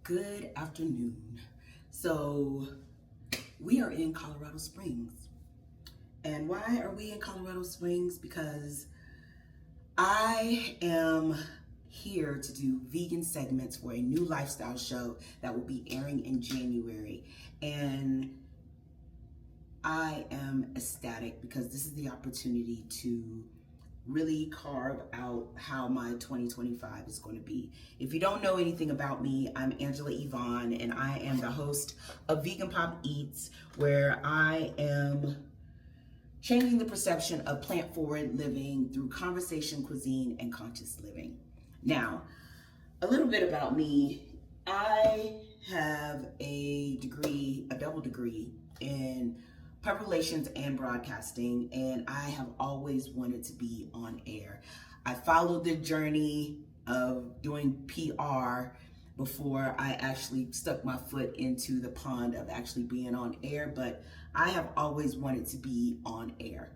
Good afternoon. So we are in Colorado Springs. And why are we in Colorado Springs? Because I am here to do vegan segments for a new lifestyle show that will be airing in January. And I am ecstatic because this is the opportunity to really carve out how my 2025 is going to be. If you don't know anything about me, I'm Angela Yvonne, and I am the host of Vegan Pop Eats, where I am changing the perception of plant-forward living through conversation, cuisine, and conscious living. Now, a little bit about me. I have a double degree in public relations and broadcasting, and I have always wanted to be on air. I followed the journey of doing PR before I actually stuck my foot into the pond of actually being on air, but I have always wanted to be on air.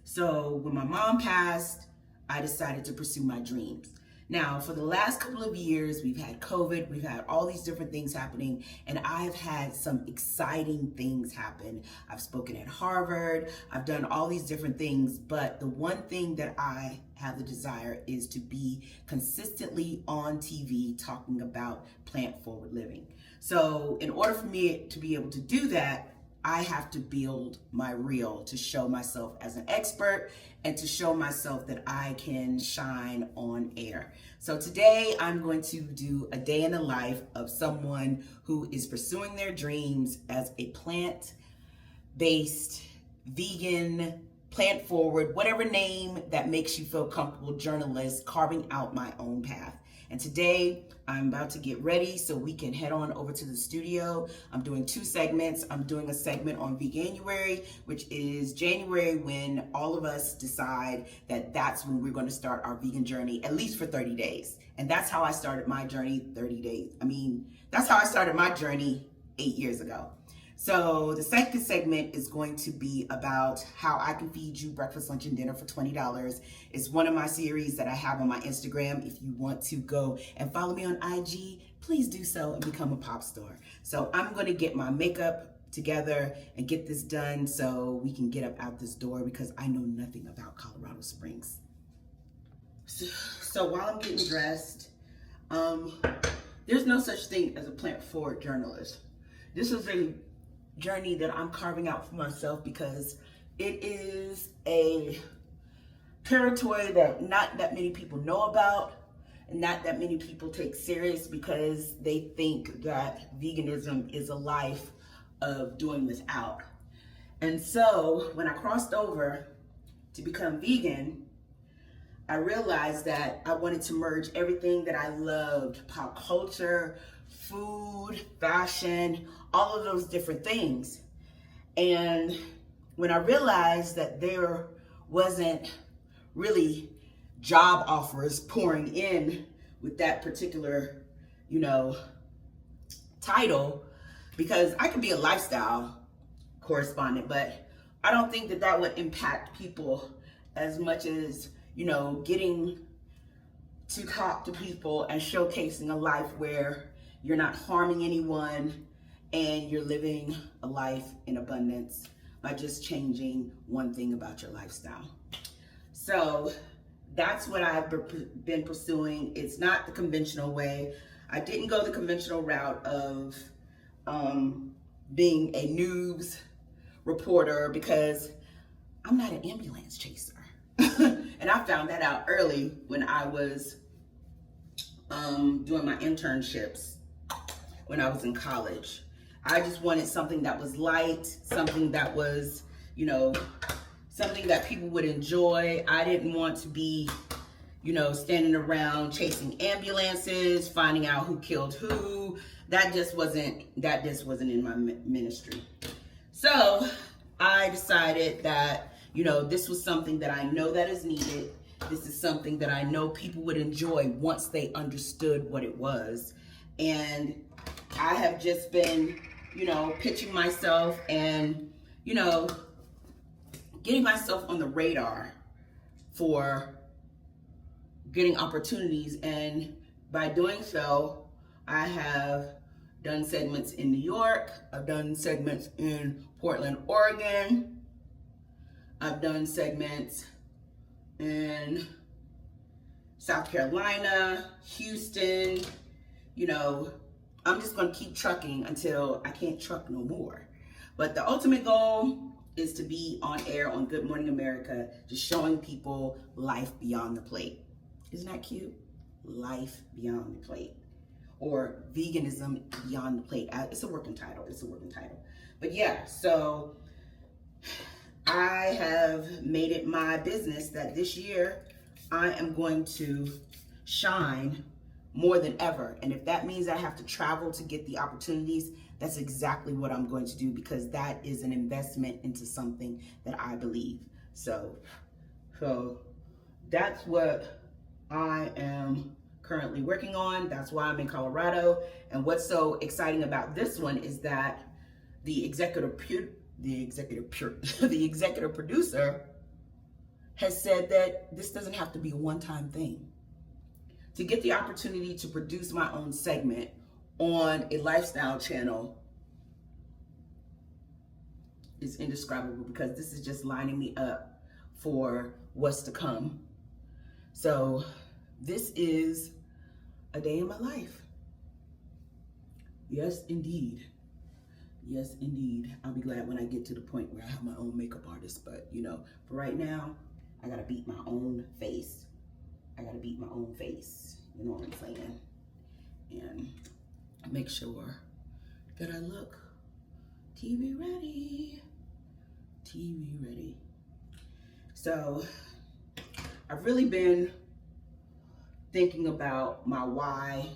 So when my mom passed, I decided to pursue my dreams. Now, for the last couple of years, we've had COVID, we've had all these different things happening, and I've had some exciting things happen. I've spoken at Harvard, I've done all these different things, but the one thing that I have the desire is to be consistently on TV talking about plant-forward living. So in order for me to be able to do that, I have to build my reel to show myself as an expert and to show myself that I can shine on air. So today I'm going to do a day in the life of someone who is pursuing their dreams as a plant-based, vegan, plant-forward, whatever name that makes you feel comfortable, journalist, carving out my own path. And today I'm about to get ready so we can head on over to the studio. I'm doing two segments. I'm doing a segment on Veganuary, which is January when all of us decide that that's when we're going to start our vegan journey, at least for 30 days. And that's how I started my journey 30 days. That's how I started my journey 8 years ago. So the second segment is going to be about how I can feed you breakfast, lunch, and dinner for $20. It's one of my series that I have on my Instagram. If you want to go and follow me on IG, please do so and become a pop star. So I'm going to get my makeup together and get this done so we can get up out this door because I know nothing about Colorado Springs. So while I'm getting dressed, there's no such thing as a plant-forward journalist. This is a journey that I'm carving out for myself because it is a territory that not that many people know about and not that many people take serious because they think that veganism is a life of doing without. And so when I crossed over to become vegan, I realized that I wanted to merge everything that I loved: pop culture, food, fashion, all of those different things. And when I realized that there wasn't really job offers pouring in with that particular, title, because I could be a lifestyle correspondent, but I don't think that that would impact people as much as, getting to talk to people and showcasing a life where you're not harming anyone and you're living a life in abundance by just changing one thing about your lifestyle. So that's what I've been pursuing. It's not the conventional way. I didn't go the conventional route of being a news reporter because I'm not an ambulance chaser. And I found that out early when I was doing my internships when I was in college. I just wanted something that was light, something that was, something that people would enjoy. I didn't want to be, standing around chasing ambulances, finding out who killed who. That just wasn't in my ministry. So I decided that, this was something that I know that is needed. This is something that I know people would enjoy once they understood what it was. And I have just been, pitching myself and, getting myself on the radar for getting opportunities. And by doing so, I have done segments in New York. I've done segments in Portland, Oregon. I've done segments in South Carolina, Houston. You know, I'm just gonna keep trucking until I can't truck no more. But the ultimate goal is to be on air on Good Morning America, just showing people life beyond the plate. Isn't that cute? Life beyond the plate. Or veganism beyond the plate. It's a working title. It's a working title. But yeah, so I have made it my business that this year I am going to shine more than ever. And if that means I have to travel to get the opportunities, that's exactly what I'm going to do, because that is an investment into something that I believe. So that's what I am currently working on. That's why I'm in Colorado. And what's so exciting about this one is that the executive producer has said that this doesn't have to be a one-time thing. To get the opportunity to produce my own segment on a lifestyle channel is indescribable, because this is just lining me up for what's to come. So this is a day in my life. Yes, indeed. Yes, indeed. I'll be glad when I get to the point where I have my own makeup artist. But, you know, for right now, I got to beat my own face. I got to beat my own face. You know what I'm saying? And make sure that I look TV ready. TV ready. So I've really been thinking about my why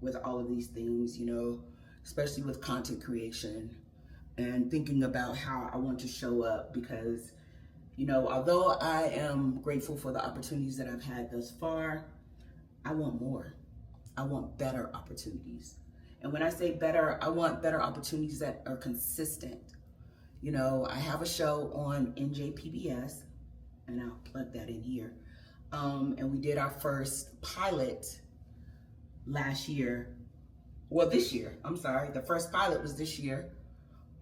with all of these things, you know, especially with content creation, and thinking about how I want to show up, because, you know, although I am grateful for the opportunities that I've had thus far, I want more. I want better opportunities. And when I say better, I want better opportunities that are consistent. You know, I have a show on NJPBS, and I'll plug that in here. And we did our first pilot last year. Well, this year, I'm sorry. The first pilot was this year.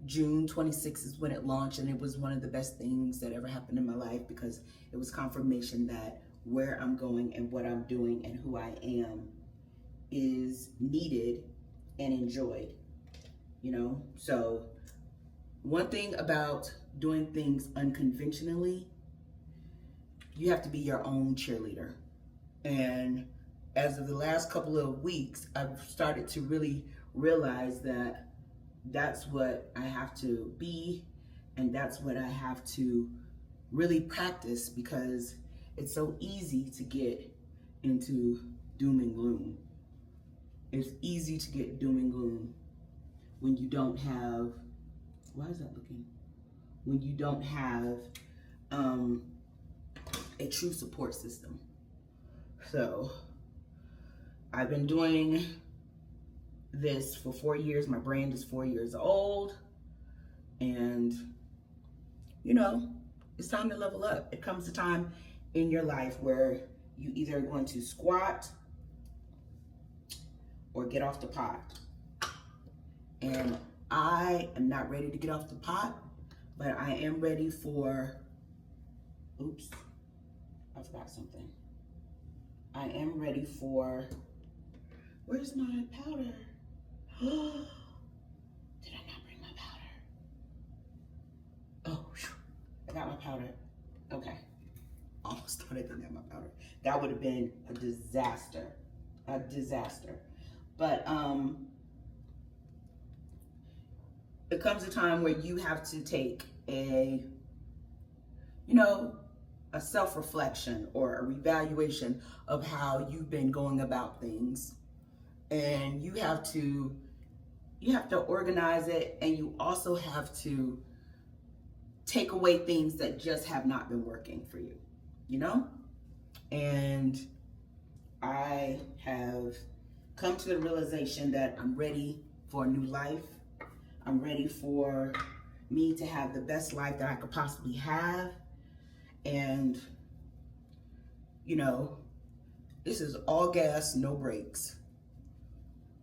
June 26th is when it launched, and it was one of the best things that ever happened in my life, because it was confirmation that where I'm going and what I'm doing and who I am is needed and enjoyed, you know? So one thing about doing things unconventionally, you have to be your own cheerleader. And as of the last couple of weeks, I've started to really realize that that's what I have to be, and that's what I have to really practice, because it's so easy to get into doom and gloom. It's easy to get doom and gloom when you don't have, why is that looking? When you don't have a true support system. So I've been doing this for 4 years. My brand is 4 years old, and you know, it's time to level up. It comes a time in your life where you either are going to squat or get off the pot. And I am not ready to get off the pot, but I am ready for, oops, I forgot something. I am ready for, where's my powder? Did I not bring my powder? Oh, I got my powder. Okay. Almost thought I didn't have my powder. That would have been a disaster. A disaster. But it comes a time where you have to take a, you know, a self-reflection or a revaluation of how you've been going about things. And you have to organize it, and you also have to take away things that just have not been working for you, you know? And I have come to the realization that I'm ready for a new life. I'm ready for me to have the best life that I could possibly have. And, you know, this is all gas, no brakes.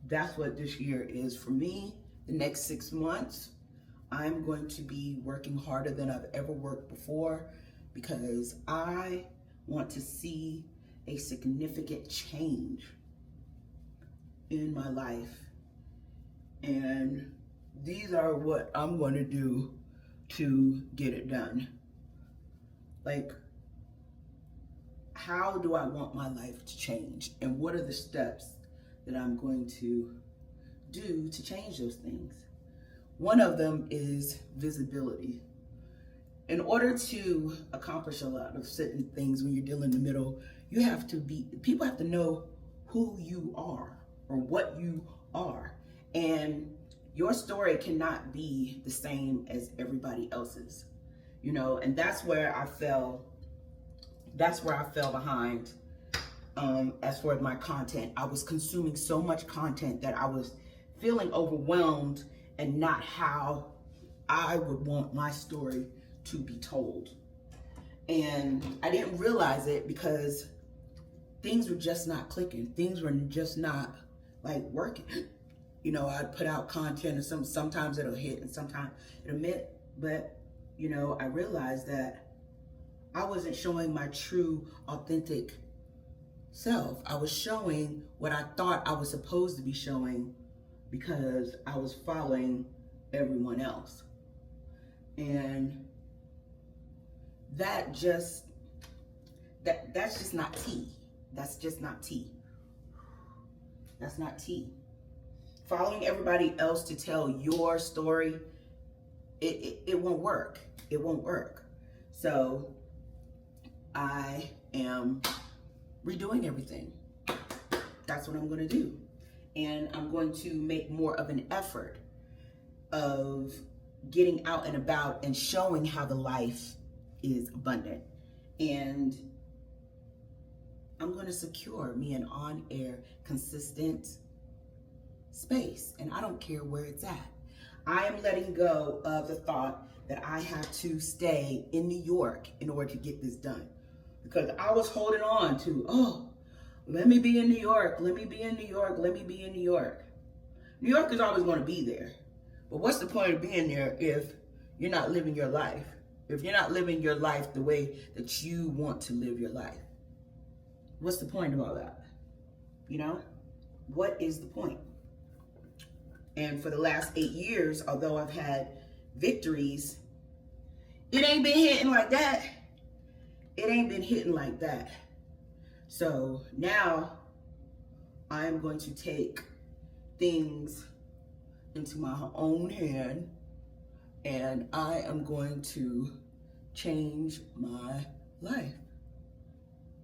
that's what this year is for me. The next 6 months, I'm going to be working harder than I've ever worked before because I want to see a significant change in my life. And these are what I'm going to do to get it done. Like, how do I want my life to change? And what are the steps that I'm going to do to change those things? One of them is visibility. In order to accomplish a lot of certain things when you're dealing in the middle, people have to know who you are or what you are. And your story cannot be the same as everybody else's, and that's where I fell behind as for my content. I was consuming so much content that I was feeling overwhelmed and not how I would want my story to be told. And I didn't realize it because things were just not clicking. Things were just not like working. I'd put out content and sometimes it'll hit and sometimes it'll miss. But, I realized that I wasn't showing my true, authentic self. I was showing what I thought I was supposed to be showing because I was following everyone else. And that's just not tea. That's just not tea. That's not tea. Following everybody else to tell your story, it won't work. It won't work. So I am redoing everything. That's what I'm going to do. And I'm going to make more of an effort of getting out and about and showing how the life is abundant. And I'm going to secure me an on-air, consistent space. And I don't care where it's at. I am letting go of the thought that I have to stay in New York in order to get this done. Because I was holding on to, let me be in New York, let me be in New York, let me be in New York. New York is always going to be there. But what's the point of being there if you're not living your life? If you're not living your life the way that you want to live your life? What's the point of all that? What is the point? And for the last 8 years, although I've had victories, it ain't been hitting like that. It ain't been hitting like that. So now I am going to take things into my own hand and I am going to change my life.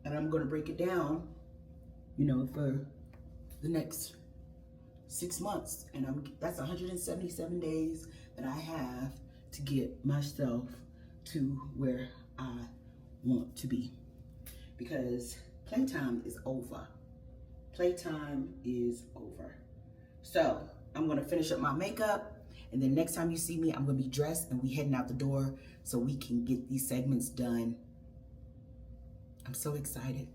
And I'm going to break it down, for the next 6 months. And that's 177 days that I have to get myself to where I want to be. Because playtime is over. Playtime is over. So I'm going to finish up my makeup. And then next time you see me, I'm going to be dressed and we heading out the door so we can get these segments done. I'm so excited.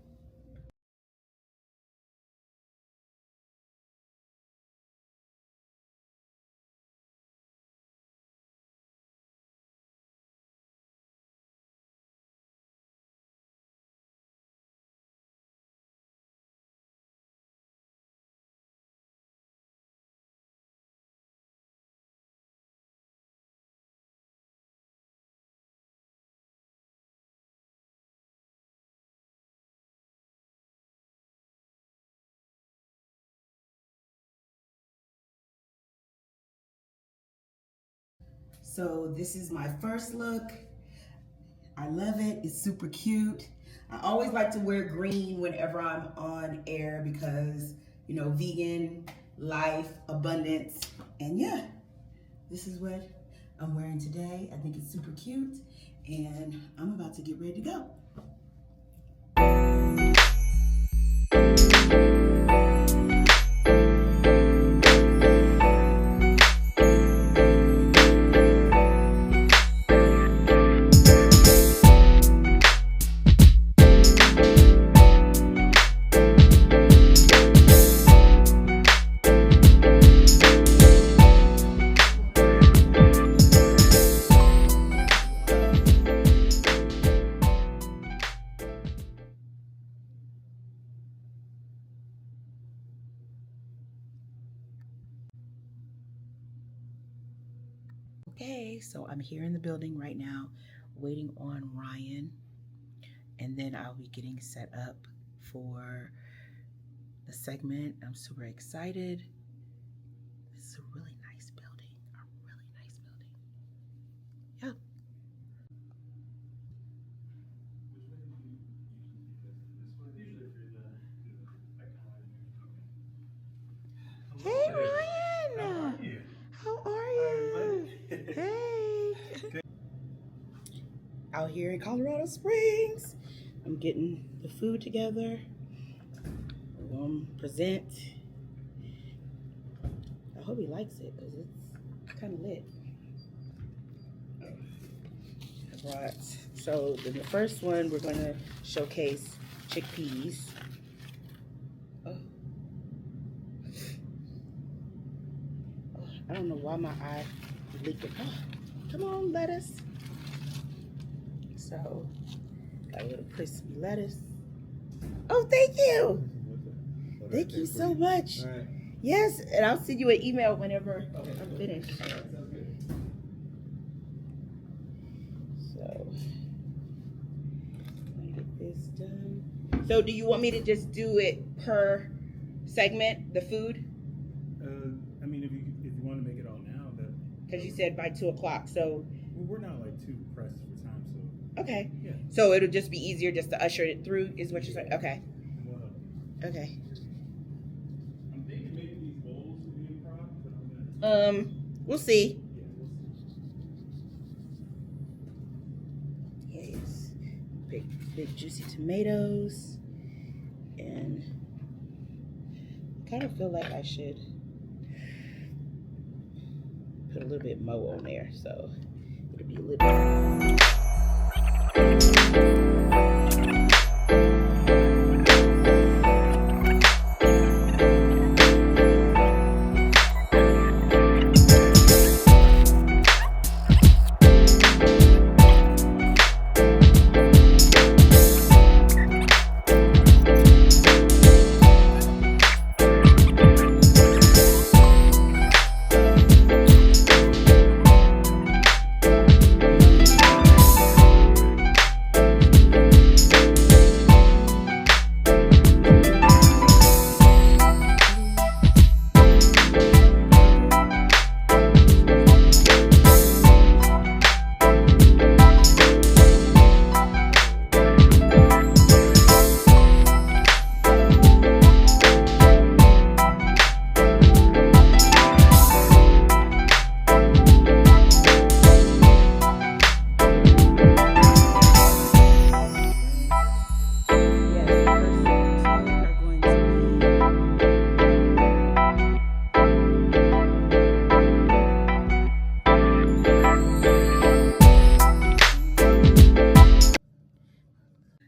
So this is my first look. I love it. It's super cute. I always like to wear green whenever I'm on air because, vegan, life, abundance. And yeah, this is what I'm wearing today. I think it's super cute. And I'm about to get ready to go. Okay, so I'm here in the building right now, waiting on Ryan, and then I'll be getting set up for the segment. I'm super excited. This is a really nice building, Yeah. Hey, Ryan! How are you? Hey! Out here in Colorado Springs, I'm getting the food together. We're gonna present. I hope he likes it because it's kind of lit. So then the first one, we're gonna showcase chickpeas. Oh. I don't know why my eye is leaking. Oh, come on, lettuce. So, got a little crispy lettuce. Oh, thank you. Thank you so much. Right. Yes, and I'll send you an email whenever I'm finished. So, let me get this done. So, do you want me to just do it per segment, the food? I mean, if you want to make it all now, that because you said by 2 o'clock. So we're not like too pressed for time. So okay. Yeah. So it'll just be easier just to usher it through, is what you're saying? Okay. Okay. I'm thinking maybe these bowls will be improv, but I'm gonna. We'll see. Yeah, we'll see. Yes. Big juicy tomatoes, and I kind of feel like I should put a little bit more on there, so it'll be a little bit.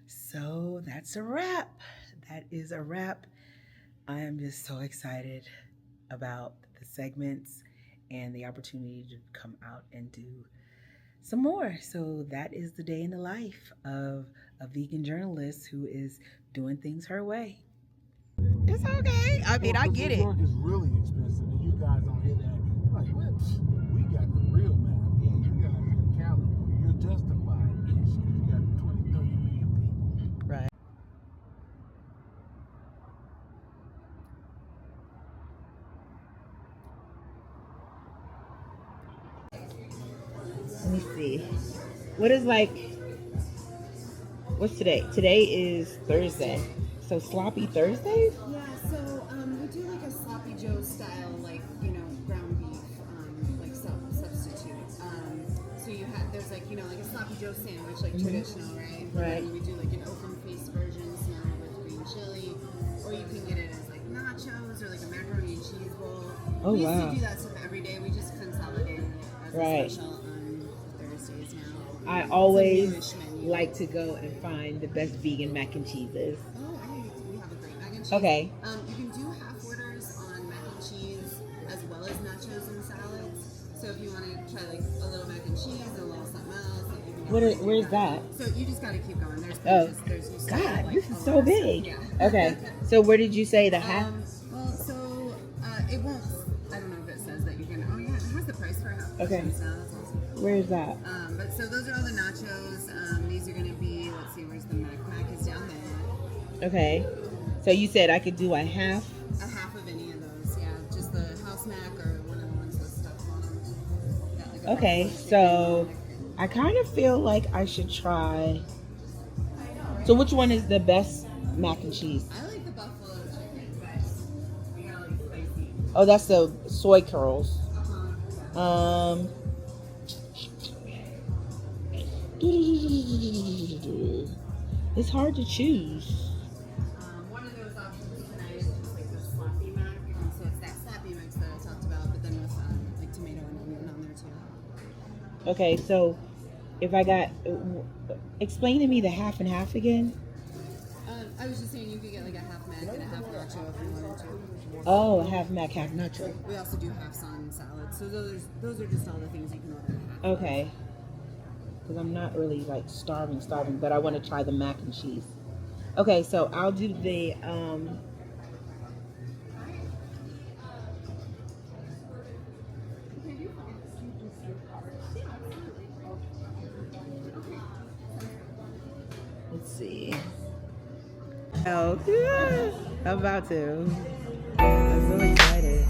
So that's a wrap. That is a wrap. I am just so excited about the segments and the opportunity to come out and do some more. So that is the day in the life of a vegan journalist who is doing things her way. It's okay. I mean, I get it. New York is really expensive, and you guys don't hear that. Like, what? We got the real map. Yeah, you guys in Cali, you're justified-ish because you got 20, 30 million people. Right. Let me see. What is what's today? Today is Thursday. So sloppy Thursdays? Yeah, so we do like a sloppy Joe style, like, you know, ground beef, like substitute. So there's like, you know, like a sloppy Joe sandwich, like traditional, right? Right. And we do like an open faced version, smelling with green chili, or you can get it as like nachos or like a macaroni and cheese bowl. Oh, we used wow. to do that stuff every day. We just consolidated it as Right. a special on Thursdays now. I It's a always newish menu. like to go and find the best vegan mac and cheeses. Oh, we have a great mac and cheese. Okay. You can do half orders on mac and cheese as well as nachos and salads. So if you want to try like a little mac and cheese and a little something else, like you can Where's that? So you just gotta keep going. There's Oh, there's you God, like, this a is lot so of big. stuff. Yeah. Okay. So where did you say the half? Well, so it won't. I don't know if it says that you can. Oh yeah, it has the price for half. Okay. So that's all Where is that? But so those are all the nachos. These are gonna be. Let's see, where's the Mac? Mac is down there. Okay. So you said I could do a half. A half of any of those, yeah. Just the house Mac or one of the ones with stuff on them. Got like a Okay, buffalo so chicken. I kind of feel like I should try. So which one is the best mac and cheese? I like the buffalo chicken. Oh, that's the soy curls. Uh-huh. It's hard to choose. One of those options tonight is just like the sloppy mac. So it's that sloppy mix that I talked about, but then with like tomato and onion on there too. Okay, so if I got, explain to me the half and half again. I was just saying you could get like a half mac and a half nacho if you wanted to. Oh, a half mac, half nacho. We also do half sun salad. So those are just all the things you can order. Half. Okay. Because I'm not really like starving, but I want to try the mac and cheese. Okay, so I'll do the let's see. Oh, yeah, I'm about to. I'm so excited.